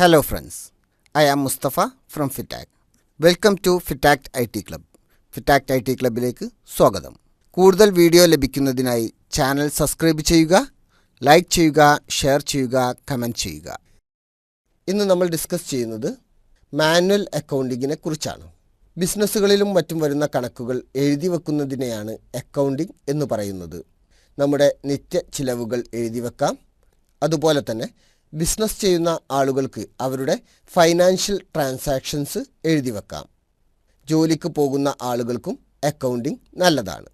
Hello friends, I am Mustafa from FITAC. Welcome to FITAC IT Club. FITAC IT Clubിലേക്ക് സ്വാഗതം. കൂടുതൽ video ലഭിക്കുന്നതിനായി channel subscribe ചെയ്യുക, like ചെയ്യുക, share ചെയ്യുക, comment ചെയ്യുക. ഇന്ന് നമ്മൾ ഡിസ്കസ് ചെയ്യുന്നത് മാനുവൽ അക്കൗണ്ടിങ്ങിനെ കുറിച്ചാണ്. ബിസിനസ്സുകളിലും മറ്റും വരുന്ന കണക്കുകൾ എഴുതി വെക്കുന്നതിനെയാണ് അക്കൗണ്ടിങ് എന്ന് പറയുന്നത്. നമ്മുടെ നിത്യ ചിലവുകൾ എഴുതി വെക്കാം. അതുപോലെ തന്നെ ബിസിനസ് ചെയ്യുന്ന ആളുകൾക്ക് അവരുടെ ഫൈനാൻഷ്യൽ ട്രാൻസാക്ഷൻസ് എഴുതി വെക്കാം. ജോലിക്ക് പോകുന്ന ആളുകൾക്കും അക്കൗണ്ടിങ് നല്ലതാണ്.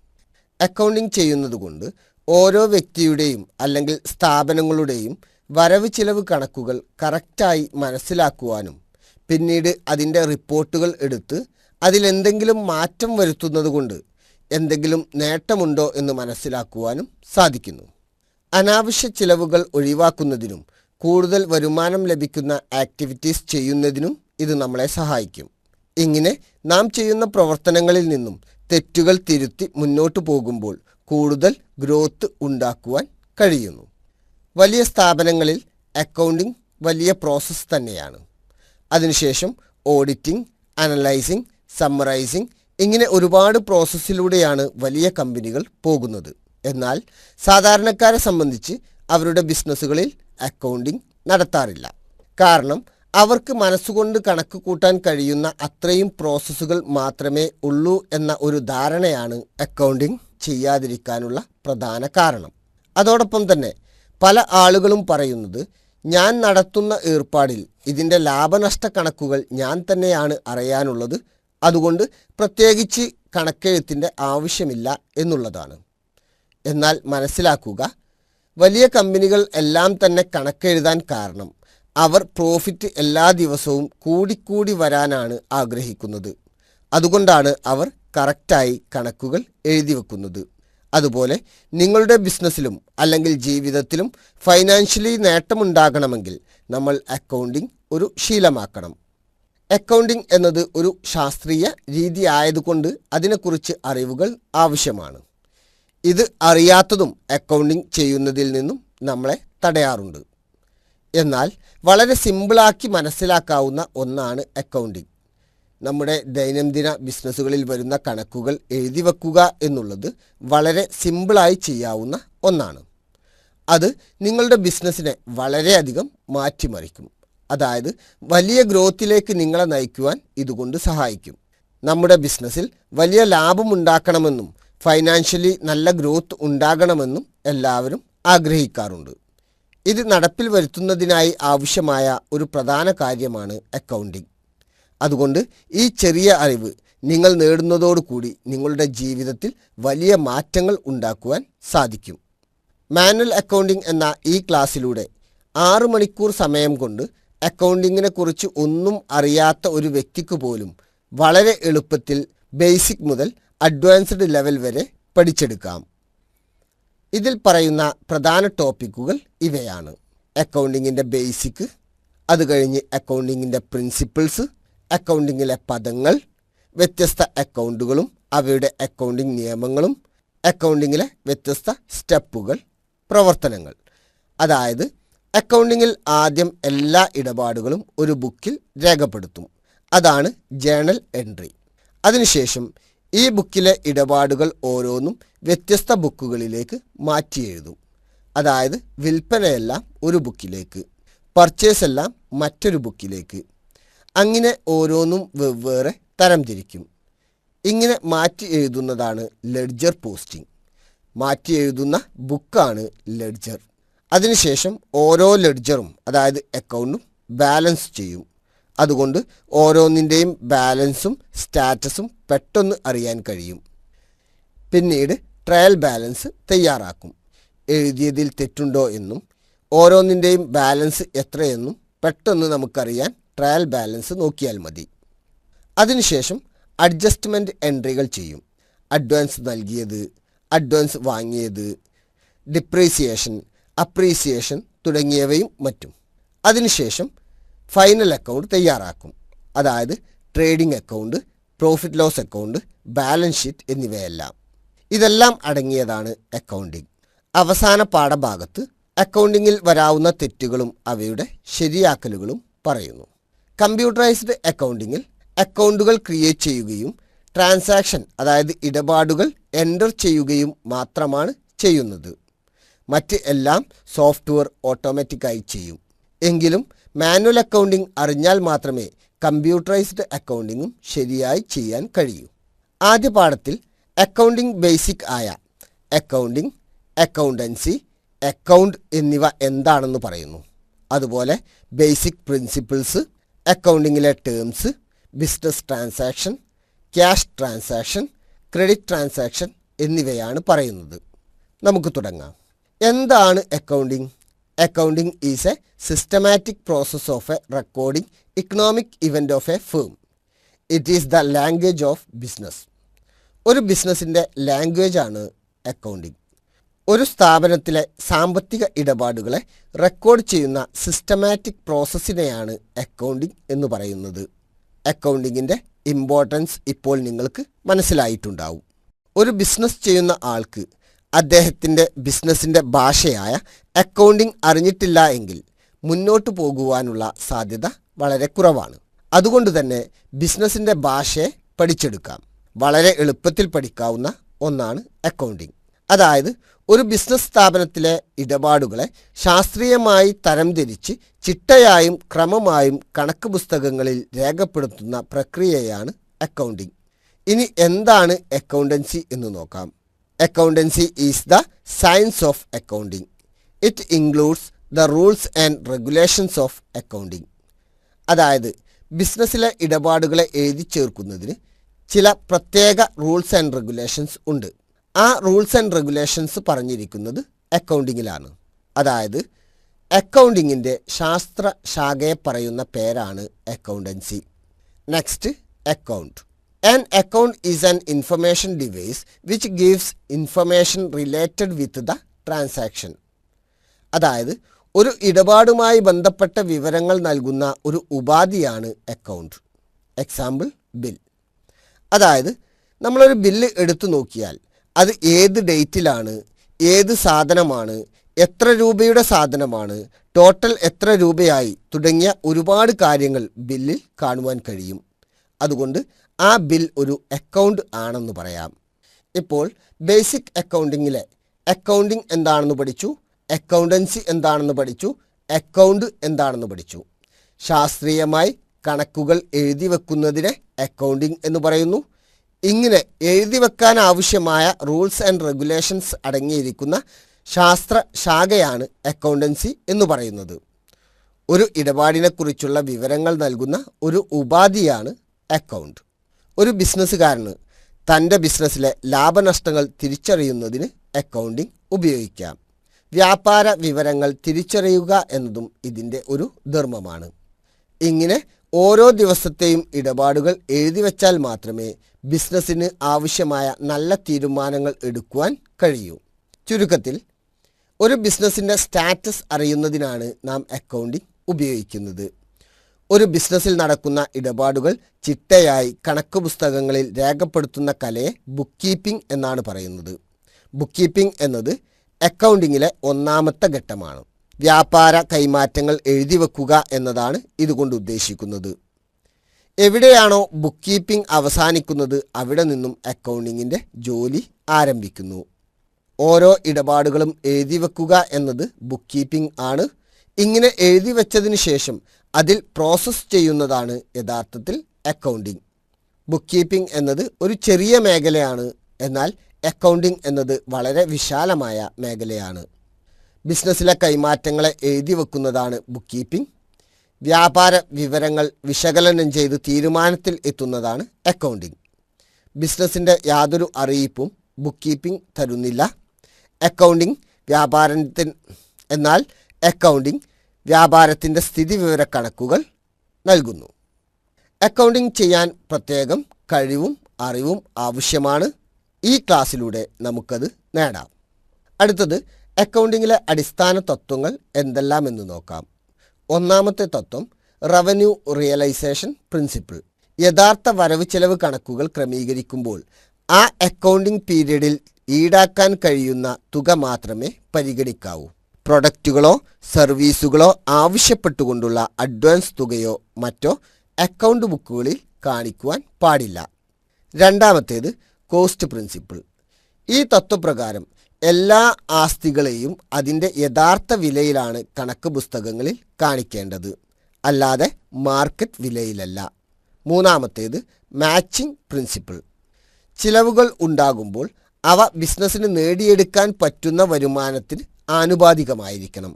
അക്കൗണ്ടിങ് ചെയ്യുന്നത് കൊണ്ട് ഓരോ വ്യക്തിയുടെയും അല്ലെങ്കിൽ സ്ഥാപനങ്ങളുടെയും വരവ് ചിലവ് കണക്കുകൾ കറക്റ്റായി മനസ്സിലാക്കുവാനും പിന്നീട് അതിൻ്റെ റിപ്പോർട്ടുകൾ എടുത്ത് അതിലെന്തെങ്കിലും മാറ്റം വരുത്തുന്നത് കൊണ്ട് എന്തെങ്കിലും നേട്ടമുണ്ടോ എന്ന് മനസ്സിലാക്കുവാനും സാധിക്കുന്നു. അനാവശ്യ ചിലവുകൾ ഒഴിവാക്കുന്നതിനും കൂടുതൽ വരുമാനം ലഭിക്കുന്ന ആക്ടിവിറ്റീസ് ചെയ്യുന്നതിനും ഇത് നമ്മളെ സഹായിക്കും. ഇങ്ങനെ നാം ചെയ്യുന്ന പ്രവർത്തനങ്ങളിൽ നിന്നും തെറ്റുകൾ തിരുത്തി മുന്നോട്ട് പോകുമ്പോൾ കൂടുതൽ ഗ്രോത്ത് ഉണ്ടാക്കുവാൻ കഴിയുന്നു. വലിയ സ്ഥാപനങ്ങളിൽ അക്കൗണ്ടിംഗ് വലിയ പ്രോസസ്സ് തന്നെയാണ്. അതിനുശേഷം ഓഡിറ്റിംഗ്, അനലൈസിംഗ്, സമ്മറൈസിംഗ്, ഇങ്ങനെ ഒരുപാട് പ്രോസസ്സിലൂടെയാണ് വലിയ കമ്പനികൾ പോകുന്നത്. എന്നാൽ സാധാരണക്കാരെ സംബന്ധിച്ച് അവരുടെ ബിസിനസ്സുകളിൽ അക്കൗണ്ടിംഗ് നടത്താറില്ല. കാരണം അവർക്ക് മനസ്സുകൊണ്ട് കണക്ക് കൂട്ടാൻ കഴിയുന്ന അത്രയും പ്രോസസ്സുകൾ മാത്രമേ ഉള്ളൂ എന്ന ഒരു ധാരണയാണ് അക്കൗണ്ടിംഗ് ചെയ്യാതിരിക്കാനുള്ള പ്രധാന കാരണം. അതോടൊപ്പം തന്നെ പല ആളുകളും പറയുന്നത്, ഞാൻ നടത്തുന്ന ഏർപ്പാടിൽ ഇതിൻ്റെ ലാഭനഷ്ട കണക്കുകൾ ഞാൻ തന്നെയാണ് അറിയാനുള്ളത്, അതുകൊണ്ട് പ്രത്യേകിച്ച് കണക്കെഴുത്തിൻ്റെ ആവശ്യമില്ല എന്നുള്ളതാണ്. എന്നാൽ മനസ്സിലാക്കുക, വലിയ കമ്പനികൾ എല്ലാം തന്നെ കണക്കെഴുതാൻ കാരണം അവർ പ്രോഫിറ്റ് എല്ലാ ദിവസവും കൂടിക്കൂടി വരാനാണ് ആഗ്രഹിക്കുന്നത്. അതുകൊണ്ടാണ് അവർ കറക്റ്റായി കണക്കുകൾ എഴുതി വെക്കുന്നത്. അതുപോലെ നിങ്ങളുടെ ബിസിനസ്സിലും അല്ലെങ്കിൽ ജീവിതത്തിലും ഫൈനാൻഷ്യലി നേട്ടമുണ്ടാകണമെങ്കിൽ നമ്മൾ അക്കൗണ്ടിംഗ് ഒരു ശീലമാക്കണം. അക്കൗണ്ടിംഗ് എന്നത് ഒരു ശാസ്ത്രീയ രീതി ആയതുകൊണ്ട് അതിനെക്കുറിച്ച് അറിവുകൾ ആവശ്യമാണ്. ഇത് അറിയാത്തതും അക്കൗണ്ടിംഗ് ചെയ്യുന്നതിൽ നിന്നും നമ്മളെ തടയാറുണ്ട്. എന്നാൽ വളരെ സിമ്പിളാക്കി മനസ്സിലാക്കാവുന്ന ഒന്നാണ് അക്കൗണ്ടിംഗ്. നമ്മുടെ ദൈനംദിന ബിസിനസ്സുകളിൽ വരുന്ന കണക്കുകൾ എഴുതി വെക്കുക എന്നുള്ളത് വളരെ സിമ്പിളായി ചെയ്യാവുന്ന ഒന്നാണ്. അത് നിങ്ങളുടെ ബിസിനസ്സിനെ വളരെയധികം മാറ്റിമറിക്കും. അതായത് വലിയ ഗ്രോത്തിലേക്ക് നിങ്ങളെ നയിക്കുവാൻ ഇതുകൊണ്ട് സഹായിക്കും. നമ്മുടെ ബിസിനസ്സിൽ വലിയ ലാഭമുണ്ടാക്കണമെന്നും ഫൈനാൻഷ്യലി നല്ല ഗ്രോത്ത് ഉണ്ടാകണമെന്നും എല്ലാവരും ആഗ്രഹിക്കാറുണ്ട്. ഇത് നടപ്പിൽ വരുത്തുന്നതിനായി ആവശ്യമായ ഒരു പ്രധാന കാര്യമാണ് അക്കൗണ്ടിംഗ്. അതുകൊണ്ട് ഈ ചെറിയ അറിവ് നിങ്ങൾ നേടുന്നതോടുകൂടി നിങ്ങളുടെ ജീവിതത്തിൽ വലിയ മാറ്റങ്ങൾ ഉണ്ടാക്കുവാൻ സാധിക്കും. മാനുവൽ അക്കൗണ്ടിംഗ് എന്ന ഈ ക്ലാസ്സിലൂടെ 6 മണിക്കൂർ സമയം കൊണ്ട് അക്കൗണ്ടിങ്ങിനെ കുറിച്ച് ഒന്നും അറിയാത്ത ഒരു വ്യക്തിക്ക് പോലും വളരെ എളുപ്പത്തിൽ ബേസിക് മുതൽ അഡ്വാൻസ്ഡ് ലെവൽ വരെ പഠിച്ചെടുക്കാം. ഇതിൽ പറയുന്ന പ്രധാന ടോപ്പിക്കുകൾ ഇവയാണ്: അക്കൗണ്ടിങ്ങിൻ്റെ ബേസിക്, അത് കഴിഞ്ഞ് അക്കൗണ്ടിങ്ങിൻ്റെ പ്രിൻസിപ്പിൾസ്, അക്കൗണ്ടിങ്ങിലെ പദങ്ങൾ, വ്യത്യസ്ത അക്കൗണ്ടുകളും അവയുടെ അക്കൗണ്ടിങ് നിയമങ്ങളും, അക്കൗണ്ടിങ്ങിലെ വ്യത്യസ്ത സ്റ്റെപ്പുകൾ, പ്രവർത്തനങ്ങൾ. അതായത് അക്കൗണ്ടിങ്ങിൽ ആദ്യം എല്ലാ ഇടപാടുകളും ഒരു ബുക്കിൽ രേഖപ്പെടുത്തും. അതാണ് ജേണൽ എൻട്രി. അതിനുശേഷം ഈ ബുക്കിലെ ഇടപാടുകൾ ഓരോന്നും വ്യത്യസ്ത ബുക്കുകളിലേക്ക് മാറ്റി എഴുതും. അതായത് വിൽപ്പനയെല്ലാം ഒരു ബുക്കിലേക്ക്, പർച്ചേസ് എല്ലാം മറ്റൊരു ബുക്കിലേക്ക്, അങ്ങനെ ഓരോന്നും വെവ്വേറെ തരംതിരിക്കും. ഇങ്ങനെ മാറ്റി എഴുതുന്നതാണ് ലെഡ്ജർ പോസ്റ്റിംഗ്. മാറ്റി എഴുതുന്ന ബുക്കാണ് ലെഡ്ജർ. അതിനുശേഷം ഓരോ ലെഡ്ജറും അതായത് അക്കൗണ്ടും ബാലൻസ് ചെയ്യും. അതുകൊണ്ട് ഓരോന്നിൻ്റെയും ബാലൻസും സ്റ്റാറ്റസും പെട്ടെന്ന് അറിയാൻ കഴിയും. പിന്നീട് ട്രയൽ ബാലൻസ് തയ്യാറാക്കും. എഴുതിയതിൽ തെറ്റുണ്ടോ എന്നും ഓരോന്നിൻ്റെയും ബാലൻസ് എത്രയെന്നും പെട്ടെന്ന് നമുക്കറിയാൻ ട്രയൽ ബാലൻസ് നോക്കിയാൽ മതി. അതിനുശേഷം അഡ്ജസ്റ്റ്മെൻറ്റ് എൻട്രികൾ ചെയ്യും. അഡ്വാൻസ് നൽകിയത്, അഡ്വാൻസ് വാങ്ങിയത്, ഡിപ്രീസിയേഷൻ, അപ്രീസിയേഷൻ തുടങ്ങിയവയും മറ്റും. അതിനുശേഷം ഫൈനൽ അക്കൗണ്ട് തയ്യാറാക്കും. അതായത് trading account, profit loss account, balance sheet എന്നിവയെല്ലാം. ഇതെല്ലാം അടങ്ങിയതാണ് അക്കൗണ്ടിംഗ്. അവസാന പാഠഭാഗത്ത് അക്കൗണ്ടിങ്ങിൽ വരാവുന്ന തെറ്റുകളും അവയുടെ ശരിയാക്കലുകളും പറയുന്നു. കമ്പ്യൂട്ടറൈസ്ഡ് അക്കൗണ്ടിങ്ങിൽ അക്കൗണ്ടുകൾ ക്രിയേറ്റ് ചെയ്യുകയും ട്രാൻസാക്ഷൻ അതായത് ഇടപാടുകൾ എൻ്റർ ചെയ്യുകയും മാത്രമാണ് ചെയ്യുന്നത്. മറ്റ് എല്ലാം സോഫ്റ്റ്വെയർ ഓട്ടോമാറ്റിക്കായി ചെയ്യും. എങ്കിലും മാനുവൽ അക്കൗണ്ടിംഗ് അറിഞ്ഞാൽ മാത്രമേ കമ്പ്യൂട്ടറൈസ്ഡ് അക്കൗണ്ടിങ്ങും ശരിയായി ചെയ്യാൻ കഴിയൂ. ആദ്യ പാഠത്തിൽ അക്കൗണ്ടിംഗ് ബേസിക് ആയ അക്കൗണ്ടിംഗ്, അക്കൗണ്ടൻസി, അക്കൗണ്ട് എന്നിവ എന്താണെന്ന് പറയുന്നു. അതുപോലെ ബേസിക് പ്രിൻസിപ്പിൾസ്, അക്കൗണ്ടിങ്ങിലെ terms, business transaction, cash transaction, credit transaction എന്നിവയാണ് പറയുന്നത്. നമുക്ക് തുടങ്ങാം. എന്താണ് accounting? Accounting is a systematic process of a recording economic event of a firm. It is the language of business. ഒരു ബിസിനസ്സിൻ്റെ ലാംഗ്വേജാണ് അക്കൗണ്ടിംഗ്. ഒരു സ്ഥാപനത്തിലെ സാമ്പത്തിക ഇടപാടുകളെ റെക്കോർഡ് ചെയ്യുന്ന സിസ്റ്റമാറ്റിക് പ്രോസസ്സിനെയാണ് അക്കൗണ്ടിംഗ് എന്ന് പറയുന്നത്. അക്കൗണ്ടിങ്ങിൻ്റെ ഇമ്പോർട്ടൻസ് ഇപ്പോൾ നിങ്ങൾക്ക് മനസ്സിലായിട്ടുണ്ടാവും. ഒരു ബിസിനസ് ചെയ്യുന്ന ആൾക്ക് അദ്ദേഹത്തിൻ്റെ ബിസിനസ്സിൻ്റെ ഭാഷയായ അക്കൗണ്ടിംഗ് അറിഞ്ഞിട്ടില്ല എങ്കിൽ മുന്നോട്ട് പോകുവാനുള്ള സാധ്യത വളരെ കുറവാണ്. അതുകൊണ്ട് തന്നെ ബിസിനസ്സിൻ്റെ ഭാഷയെ പഠിച്ചെടുക്കാം. വളരെ എളുപ്പത്തിൽ പഠിക്കാവുന്ന ഒന്നാണ് അക്കൗണ്ടിംഗ്. അതായത് ഒരു ബിസിനസ് സ്ഥാപനത്തിലെ ഇടപാടുകളെ ശാസ്ത്രീയമായി തരംതിരിച്ച് ചിട്ടയായും ക്രമമായും കണക്ക് പുസ്തകങ്ങളിൽ രേഖപ്പെടുത്തുന്ന പ്രക്രിയയാണ് അക്കൗണ്ടിംഗ്. ഇനി എന്താണ് അക്കൗണ്ടൻസി എന്ന് നോക്കാം. Accountancy is the science of accounting. It includes the rules and regulations of accounting. അതായത് ബിസിനസ്സിലെ ഇടപാടുകളെ എഴുതി ചേർക്കുന്നതിന് ചില പ്രത്യേക റൂൾസ് ആൻഡ് റെഗുലേഷൻസ് ഉണ്ട്. ആ റൂൾസ് ആൻഡ് റെഗുലേഷൻസ് പറഞ്ഞിരിക്കുന്നത് അക്കൗണ്ടിങ്ങിലാണ്. അതായത് അക്കൗണ്ടിങ്ങിൻ്റെ ശാസ്ത്ര ശാഖയെ പറയുന്ന പേരാണ് accountancy. Next, account. An account is an information device which gives information related with the transaction. അതായത് ഒരു ഇടപാടുമായി ബന്ധപ്പെട്ട വിവരങ്ങൾ നൽകുന്ന ഒരു ഉപാധിയാണ് അക്കൗണ്ട്. Example, bill. അതായത് നമ്മളൊരു ബില്ല് എടുത്തു നോക്കിയാൽ അത് ഏത് ഡേറ്റിലാണ്, ഏത് സാധനമാണ്, എത്ര രൂപയുടെ സാധനമാണ്, ടോട്ടൽ എത്ര രൂപയായി തുടങ്ങിയ ഒരുപാട് കാര്യങ്ങൾ ബില്ലിൽ കാണുവാൻ കഴിയും. അതുകൊണ്ട് ആ ബിൽ ഒരു അക്കൗണ്ട് ആണെന്ന് പറയാം. ഇപ്പോൾ ബേസിക് അക്കൗണ്ടിങ്ങിലെ അക്കൗണ്ടിംഗ് എന്താണെന്ന് പഠിച്ചു, അക്കൗണ്ടൻസി എന്താണെന്ന് പഠിച്ചു, അക്കൗണ്ട് എന്താണെന്ന് പഠിച്ചു. ശാസ്ത്രീയമായി കണക്കുകൾ എഴുതി വെക്കുന്നതിനെ അക്കൗണ്ടിംഗ് എന്ന് പറയുന്നു. ഇങ്ങനെ എഴുതി വെക്കാൻ ആവശ്യമായ റൂൾസ് ആൻഡ് റെഗുലേഷൻസ് അടങ്ങിയിരിക്കുന്ന ശാസ്ത്ര ശാഖയാണ് അക്കൗണ്ടൻസി എന്ന് പറയുന്നത്. ഒരു ഇടപാടിനെക്കുറിച്ചുള്ള വിവരങ്ങൾ നൽകുന്ന ഒരു ഉപാധിയാണ് അക്കൗണ്ട്. ഒരു ബിസിനസ്സുകാരന് തൻ്റെ ബിസിനസ്സിലെ ലാഭനഷ്ടങ്ങൾ തിരിച്ചറിയുന്നതിന് അക്കൗണ്ടിംഗ് ഉപയോഗിക്കാം. വ്യാപാര വിവരങ്ങൾ തിരിച്ചറിയുക എന്നതും ഇതിൻ്റെ ഒരു ധർമ്മമാണ്. ഇങ്ങനെ ഓരോ ദിവസത്തെയും ഇടപാടുകൾ എഴുതി വച്ചാൽ മാത്രമേ ബിസിനസ്സിന് ആവശ്യമായ നല്ല തീരുമാനങ്ങൾ എടുക്കുവാൻ കഴിയൂ. ചുരുക്കത്തിൽ ഒരു ബിസിനസ്സിൻ്റെ സ്റ്റാറ്റസ് അറിയുന്നതിനാണ് നാം അക്കൗണ്ടിംഗ് ഉപയോഗിക്കുന്നത്. ഒരു ബിസിനസ്സിൽ നടക്കുന്ന ഇടപാടുകൾ ചിട്ടയായി കണക്ക് പുസ്തകങ്ങളിൽ രേഖപ്പെടുത്തുന്ന കലയെ ബുക്ക് കീപ്പിംഗ് എന്നാണ് പറയുന്നത്. ബുക്ക് കീപ്പിംഗ് എന്നത് അക്കൗണ്ടിങ്ങിലെ ഒന്നാമത്തെ ഘട്ടമാണ്. വ്യാപാര കൈമാറ്റങ്ങൾ എഴുതി വെക്കുക എന്നതാണ് ഇതുകൊണ്ട് ഉദ്ദേശിക്കുന്നത്. എവിടെയാണോ ബുക്ക് കീപ്പിംഗ് അവസാനിക്കുന്നത് അവിടെ നിന്നും അക്കൗണ്ടിങ്ങിൻ്റെ ജോലി ആരംഭിക്കുന്നു. ഓരോ ഇടപാടുകളും എഴുതി വെക്കുക എന്നത് ബുക്ക് കീപ്പിംഗ് ആണ്. ഇങ്ങനെ എഴുതി വെച്ചതിന് ശേഷം അതിൽ പ്രോസസ്സ് ചെയ്യുന്നതാണ് യഥാർത്ഥത്തിൽ അക്കൗണ്ടിംഗ്. ബുക്ക് കീപ്പിംഗ് എന്നത് ഒരു ചെറിയ മേഖലയാണ്, എന്നാൽ അക്കൗണ്ടിംഗ് എന്നത് വളരെ വിശാലമായ മേഖലയാണ്. ബിസിനസ്സിലെ കൈമാറ്റങ്ങളെ എഴുതി വെക്കുന്നതാണ് ബുക്ക് കീപ്പിംഗ്. വ്യാപാര വിവരങ്ങൾ വിശകലനം ചെയ്ത് തീരുമാനത്തിൽ എത്തുന്നതാണ് അക്കൗണ്ടിംഗ്. ബിസിനസ്സിൻ്റെ യാതൊരു അറിയിപ്പും ബുക്ക് കീപ്പിംഗ് തരുന്നില്ല. എന്നാൽ അക്കൗണ്ടിംഗ് വ്യാപാരത്തിൻ്റെ സ്ഥിതിവിവര കണക്കുകൾ നൽകുന്നു. അക്കൗണ്ടിംഗ് ചെയ്യാൻ പ്രത്യേകം കഴിവും അറിവും ആവശ്യമാണ്. ഈ ക്ലാസ്സിലൂടെ നമുക്കത് നേടാം. അടുത്തത് അക്കൗണ്ടിങ്ങിലെ അടിസ്ഥാന തത്വങ്ങൾ എന്തെല്ലാമെന്ന് നോക്കാം. ഒന്നാമത്തെ തത്വം റവന്യൂ റിയലൈസേഷൻ പ്രിൻസിപ്പിൾ. യഥാർത്ഥ വരവ് ചെലവ് കണക്കുകൾ ക്രമീകരിക്കുമ്പോൾ ആ അക്കൗണ്ടിംഗ് പീരീഡിൽ ഈടാക്കാൻ കഴിയുന്ന തുക മാത്രമേ പരിഗണിക്കാവൂ. പ്രൊഡക്റ്റുകളോ സർവീസുകളോ ആവശ്യപ്പെട്ടുകൊണ്ടുള്ള അഡ്വാൻസ് തുകയോ മറ്റോ അക്കൗണ്ട് ബുക്കുകളിൽ കാണിക്കുവാൻ പാടില്ല. രണ്ടാമത്തേത് കോസ്റ്റ് പ്രിൻസിപ്പിൾ. ഈ തത്വപ്രകാരം എല്ലാ ആസ്തികളെയും അതിൻ്റെ യഥാർത്ഥ വിലയിലാണ് കണക്ക് പുസ്തകങ്ങളിൽ കാണിക്കേണ്ടത്, അല്ലാതെ മാർക്കറ്റ് വിലയിലല്ല. മൂന്നാമത്തേത് മാച്ചിങ് പ്രിൻസിപ്പിൾ. ചിലവുകൾ ഉണ്ടാകുമ്പോൾ അവ ബിസിനസ്സിന് നേടിയെടുക്കാൻ പറ്റുന്ന വരുമാനത്തിന് ആനുപാതികമായിരിക്കണം.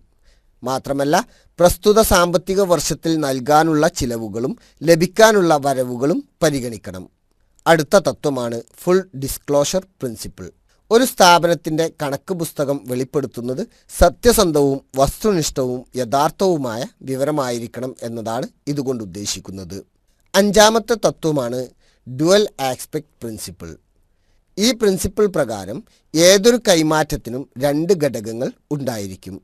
മാത്രമല്ല പ്രസ്തുത സാമ്പത്തിക വർഷത്തിൽ നൽകാനുള്ള ചിലവുകളും ലഭിക്കാനുള്ള വരവുകളും പരിഗണിക്കണം. അടുത്ത തത്വമാണ് ഫുൾ ഡിസ്ക്ലോഷർ പ്രിൻസിപ്പിൾ. ഒരു സ്ഥാപനത്തിൻ്റെ കണക്ക് പുസ്തകം വെളിപ്പെടുത്തുന്നത് സത്യസന്ധവും വസ്തുനിഷ്ഠവും യഥാർത്ഥവുമായ വിവരമായിരിക്കണം എന്നതാണ് ഇതുകൊണ്ട് ഉദ്ദേശിക്കുന്നത്. അഞ്ചാമത്തെ തത്വമാണ് ഡ്യുവൽ ആസ്പെക്ട് പ്രിൻസിപ്പിൾ. ഈ പ്രിൻസിപ്പിൾ പ്രകാരം ഏതൊരു കൈമാറ്റത്തിനും രണ്ട് ഘടകങ്ങൾ ഉണ്ടായിരിക്കും.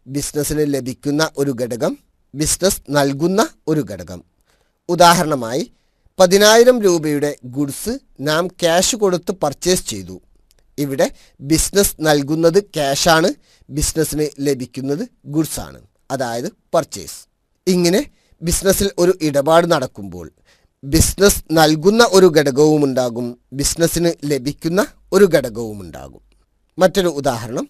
ബിസിനസ്സിന് ലഭിക്കുന്ന ഒരു ഘടകം, ബിസിനസ് നൽകുന്ന ഒരു ഘടകം. ഉദാഹരണമായി 10,000 രൂപയുടെ ഗുഡ്സ് നാം ക്യാഷ് കൊടുത്ത് പർച്ചേസ് ചെയ്തു. ഇവിടെ ബിസിനസ് നൽകുന്നത് ക്യാഷാണ്, ബിസിനസ്സിന് ലഭിക്കുന്നത് ഗുഡ്സാണ്, അതായത് പർച്ചേസ്. ഇങ്ങനെ ബിസിനസ്സിൽ ഒരു ഇടപാട് നടക്കുമ്പോൾ ബിസിനസ് നൽകുന്ന ഒരു ഘടകവുമുണ്ടാകും, ബിസിനസ്സിന് ലഭിക്കുന്ന ഒരു ഘടകവുമുണ്ടാകും. മറ്റൊരു ഉദാഹരണം,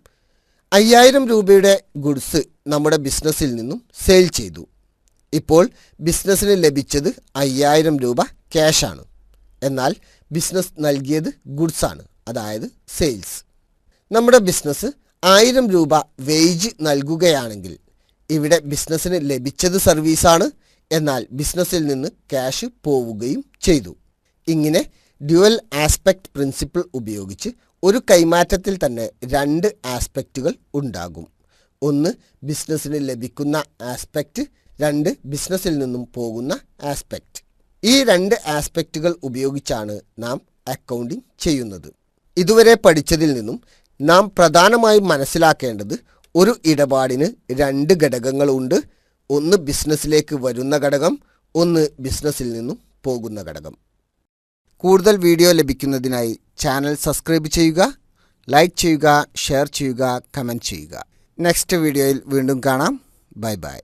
5,000 രൂപയുടെ ഗുഡ്സ് നമ്മുടെ ബിസിനസ്സിൽ നിന്നും സെയിൽ ചെയ്തു. ഇപ്പോൾ ബിസിനസ്സിന് ലഭിച്ചത് 5,000 രൂപ ക്യാഷാണ്, എന്നാൽ ബിസിനസ് നൽകിയത് ഗുഡ്സാണ്, അതായത് സെയിൽസ്. നമ്മുടെ ബിസിനസ് 1,000 രൂപ വേജ് നൽകുകയാണെങ്കിൽ ഇവിടെ ബിസിനസ്സിന് ലഭിച്ചത് സർവീസാണ്, എന്നാൽ ബിസിനസ്സിൽ നിന്ന് ക്യാഷ് പോവുകയും ചെയ്തു. ഇങ്ങനെ ഡ്യുവൽ ആസ്പെക്ട് പ്രിൻസിപ്പിൾ ഉപയോഗിച്ച് ഒരു കൈമാറ്റത്തിൽ തന്നെ രണ്ട് ആസ്പെക്റ്റുകൾ ഉണ്ടാകും. ഒന്ന് ബിസിനസ്സിന് ലഭിക്കുന്ന ആസ്പെക്റ്റ്, രണ്ട് ബിസിനസ്സിൽ നിന്നും പോകുന്ന ആസ്പെക്റ്റ്. ഈ രണ്ട് ആസ്പെക്റ്റുകൾ ഉപയോഗിച്ചാണ് നാം അക്കൗണ്ടിംഗ് ചെയ്യുന്നത്. ഇതുവരെ പഠിച്ചതിൽ നിന്നും നാം പ്രധാനമായും മനസ്സിലാക്കേണ്ടത് ഒരു ഇടപാടിന് രണ്ട് ഘടകങ്ങളുണ്ട്. ഒന്ന് ബിസിനസ്സിലേക്ക് വരുന്ന ഘടകം, ഒന്ന് ബിസിനസ്സിൽ നിന്നും പോകുന്ന ഘടകം. കൂടുതൽ വീഡിയോ ലഭിക്കുന്നതിനായി ചാനൽ സബ്സ്ക്രൈബ് ചെയ്യുക, ലൈക്ക് ചെയ്യുക, ഷെയർ ചെയ്യുക, കമൻറ്റ് ചെയ്യുക. നെക്സ്റ്റ് വീഡിയോയിൽ വീണ്ടും കാണാം. Bye bye.